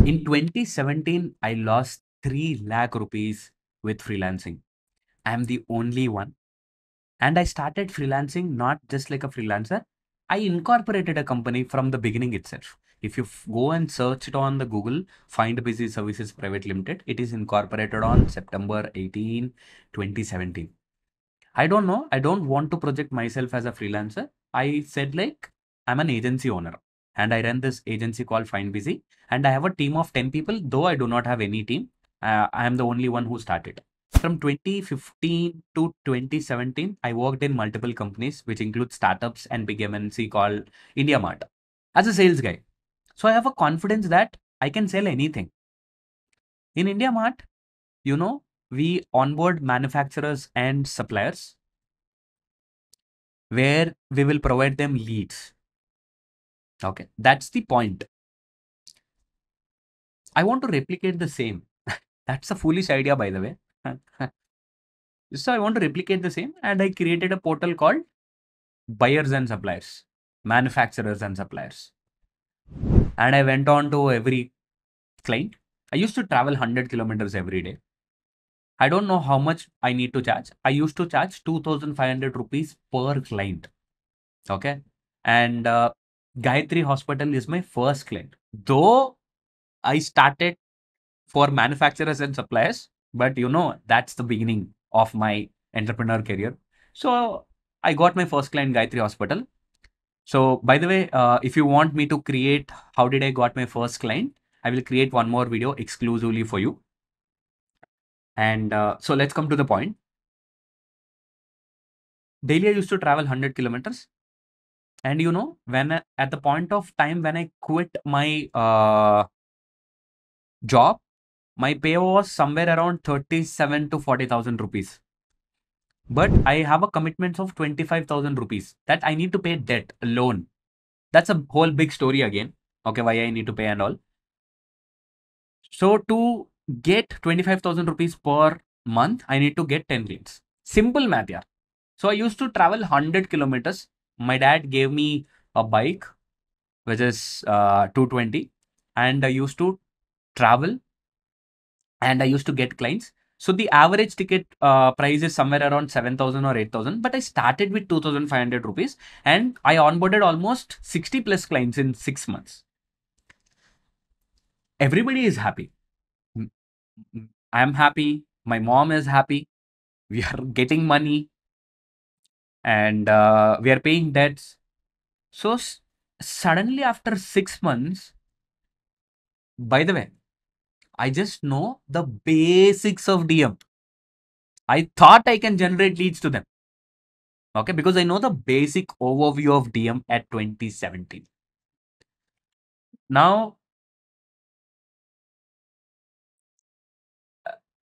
In 2017, I lost 3 lakh rupees with freelancing. I'm the only one. And I started freelancing not just like a freelancer. I incorporated a company from the beginning itself. If you go and search it on the Google, Find Busy Services Private Limited, it is incorporated on September 18, 2017. I don't know. I don't want to project myself as a freelancer. I said like I'm an agency owner and I run this agency called Find Busy and I have a team of 10 people, though I do not have any team. I am the only one who started. From 2015 to 2017, I worked in multiple companies, which include startups and big MNC called India Mart as a sales guy. So I have a confidence that I can sell anything. In India Mart, we onboard manufacturers and suppliers where we will provide them leads. Okay, that's the point. I want to replicate the same. That's a foolish idea, by the way. So I want to replicate the same, and I created a portal called Buyers and Suppliers, Manufacturers and Suppliers. And I went on to every client. I used to travel 100 kilometers every day. I don't know how much I need to charge. I used to charge 2,500 rupees per client. Okay. And Gayatri Hospital is my first client. Though I started for manufacturers and suppliers, but that's the beginning of my entrepreneur career. So I got my first client, Gayatri Hospital. So by the way, if you want me to create how did I got my first client, I will create one more video exclusively for you. And so let's come to the point. Daily I used to travel 100 kilometers. And when at the point of time when I quit my job, my pay was somewhere around 37 to 40,000 rupees. But I have a commitment of 25,000 rupees that I need to pay debt, a loan. That's a whole big story again. Okay, why I need to pay and all. So to get 25,000 rupees per month, I need to get 10 leads. Simple math, yeah. So I used to travel 100 kilometers. My dad gave me a bike, which is 220, and I used to travel and I used to get clients. So the average ticket price is somewhere around 7,000 or 8,000, but I started with 2,500 rupees and I onboarded almost 60 plus clients in 6 months. Everybody is happy. I'm happy. My mom is happy. We are getting money and we are paying debts. So suddenly after 6 months, by the way, I just know the basics of DM. I thought I can generate leads to them. Okay, because I know the basic overview of DM at 2017. Now,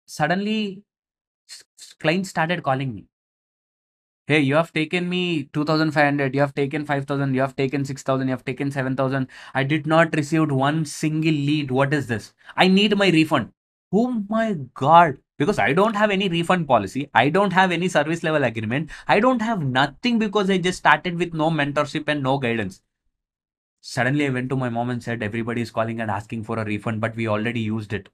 suddenly, clients started calling me. Hey, you have taken me 2,500, you have taken 5,000, you have taken 6,000, you have taken 7,000. I did not receive one single lead. What is this? I need my refund. Oh my God. Because I don't have any refund policy. I don't have any service level agreement. I don't have nothing because I just started with no mentorship and no guidance. Suddenly, I went to my mom and said, everybody is calling and asking for a refund, but we already used it.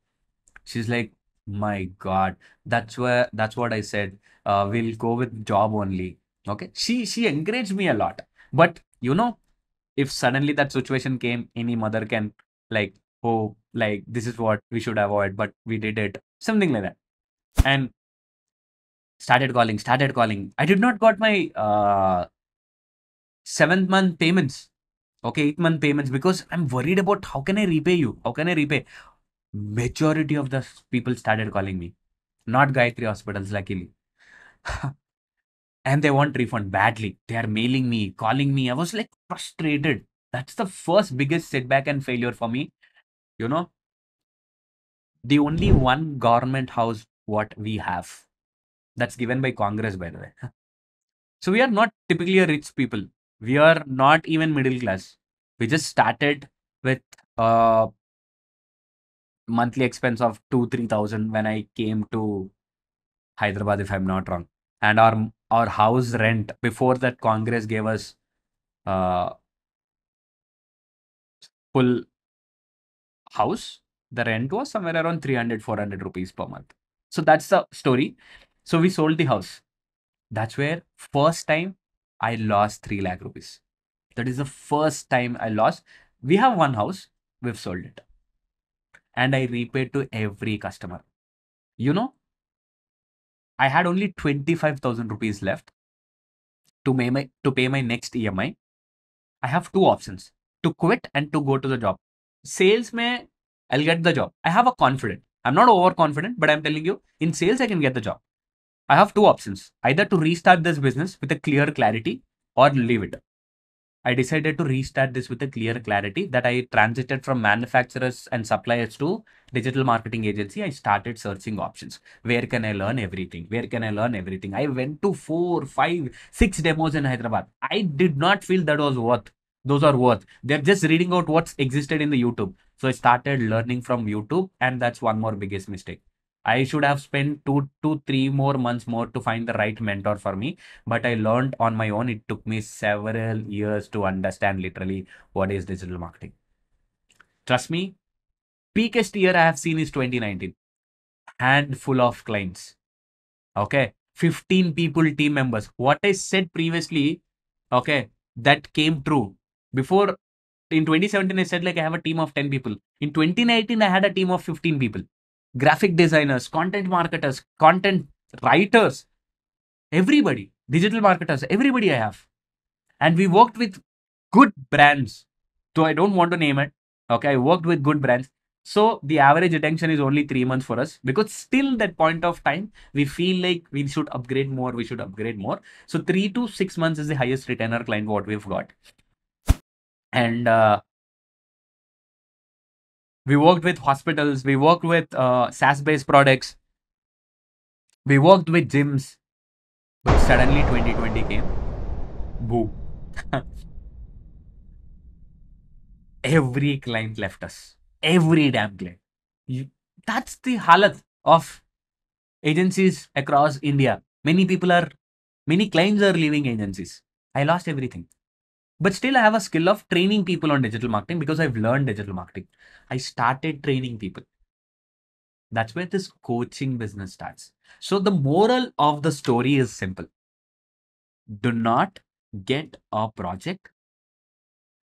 She's like, my God, that's what I said. We'll go with job only. Okay. She encouraged me a lot. But if suddenly that situation came, any mother can like, oh, like this is what we should avoid, but we did it. Something like that. And started calling. I did not got my 7th month payments. Okay, 8th month payments because I'm worried about how can I repay you? How can I repay? Majority of the people started calling me, not Gayatri hospitals, luckily. And they want refund badly. They are mailing me, calling me. I was like frustrated. That's the first biggest setback and failure for me. You know, the only one government house what we have that's given by Congress, by the way. So we are not typically a rich people. We are not even middle class. We just started with a monthly expense of 2-3 thousand when I came to Hyderabad, if I'm not wrong. And our house rent before that Congress gave us uh, full house. The rent was somewhere around 300, 400 rupees per month. So that's the story. So we sold the house. That's where first time I lost 3 lakh rupees. That is the first time I lost. We have one house, we've sold it. And I repaid to every customer. You know, I had only 25,000 rupees left to pay my next EMI. I have two options, to quit and to go to the job. Sales may I'll get the job. I have a confidence. I'm not overconfident, but I'm telling you, in sales, I can get the job. I have two options, either to restart this business with a clear clarity or leave it. I decided to restart this with a clear clarity that I transited from manufacturers and suppliers to digital marketing agency. I started searching options. Where can I learn everything? Where can I learn everything? I went to 4, 5, 6 demos in Hyderabad. I did not feel that was worth. Those are worth. They're just reading out what's existed in the YouTube. So I started learning from YouTube, and that's one more biggest mistake. I should have spent 2 to 3 more months more to find the right mentor for me, but I learned on my own. It took me several years to understand literally what is digital marketing. Trust me, peakest year I have seen is 2019. Handful of clients. Okay. 15 people, team members. What I said previously, okay, that came true. Before in 2017, I said like I have a team of 10 people. In 2019, I had a team of 15 people. Graphic designers, content marketers, content writers, everybody, digital marketers, everybody I have. And we worked with good brands. So I don't want to name it. Okay, I worked with good brands. So the average retention is only 3 months for us, because still that point of time we feel like we should upgrade more. We should upgrade more. So 3 to 6 months is the highest retainer client what we've got. And we worked with hospitals. We worked with SaaS-based products. We worked with gyms. But suddenly 2020 came. Boom. Every client left us. Every damn client. You, that's the halat of agencies across India. Many clients are leaving agencies. I lost everything. But still, I have a skill of training people on digital marketing because I've learned digital marketing. I started training people. That's where this coaching business starts. So, the moral of the story is simple: do not get a project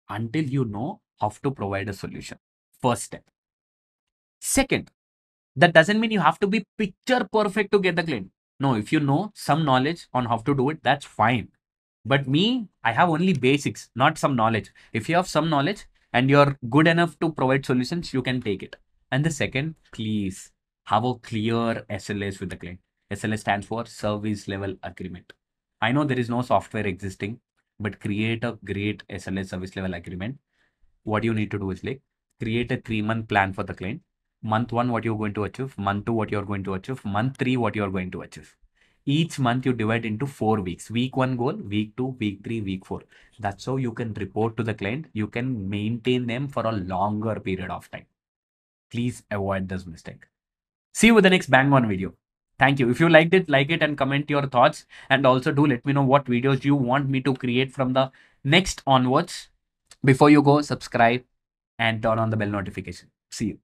until you know how to provide a solution. First step. Second, that doesn't mean you have to be picture perfect to get the client. No, if you know some knowledge on how to do it, that's fine. But me, I have only basics, not some knowledge. If you have some knowledge and you're good enough to provide solutions, you can take it. And the second, please have a clear SLAs with the client. SLA stands for service level agreement. I know there is no software existing, but create a great SLA, service level agreement. What you need to do is like create a 3 month plan for the client. Month one, what you're going to achieve. Month two, what you're going to achieve. Month three, what you're going to achieve. Each month you divide into 4 weeks. Week one goal, week two, week three, week four. That's how you can report to the client. You can maintain them for a longer period of time. Please avoid this mistake. See you with the next bang on video. Thank you. If you liked it, like it and comment your thoughts. And also do let me know what videos you want me to create from the next onwards. Before you go, subscribe and turn on the bell notification. See you.